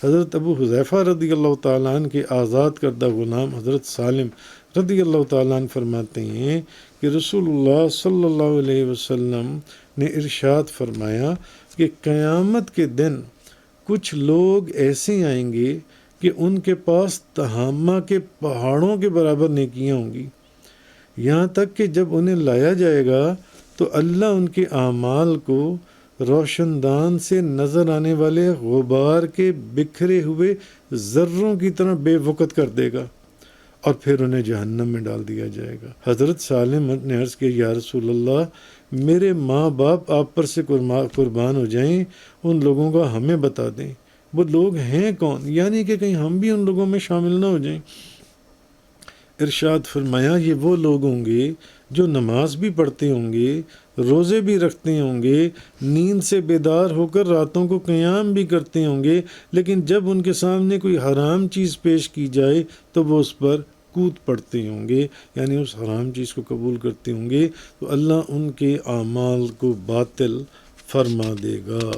حضرت ابو حذیفہ رضی اللہ تعالیٰ عنہ کے آزاد کردہ غلام حضرت سالم رضی اللہ تعالیٰ عنہ فرماتے ہیں کہ رسول اللہ صلی اللہ علیہ وسلم نے ارشاد فرمایا کہ قیامت کے دن کچھ لوگ ایسے آئیں گے کہ ان کے پاس تہامہ کے پہاڑوں کے برابر نیکیاں ہوں گی، یہاں تک کہ جب انہیں لایا جائے گا تو اللہ ان کے اعمال کو روشن دان سے نظر آنے والے غبار کے بکھرے ہوئے ذروں کی طرح بے وقت کر دے گا اور پھر انہیں جہنم میں ڈال دیا جائے گا۔ حضرت سالم نے عرض کیا یا رسول اللہ، میرے ماں باپ آپ پر سے قربان ہو جائیں، ان لوگوں کا ہمیں بتا دیں، وہ لوگ ہیں کون، یعنی کہ کہیں ہم بھی ان لوگوں میں شامل نہ ہو جائیں۔ ارشاد فرمایا یہ وہ لوگ ہوں گے جو نماز بھی پڑھتے ہوں گے، روزے بھی رکھتے ہوں گے، نیند سے بیدار ہو کر راتوں کو قیام بھی کرتے ہوں گے، لیکن جب ان کے سامنے کوئی حرام چیز پیش کی جائے تو وہ اس پر کود پڑتے ہوں گے، یعنی اس حرام چیز کو قبول کرتے ہوں گے، تو اللہ ان کے اعمال کو باطل فرما دے گا۔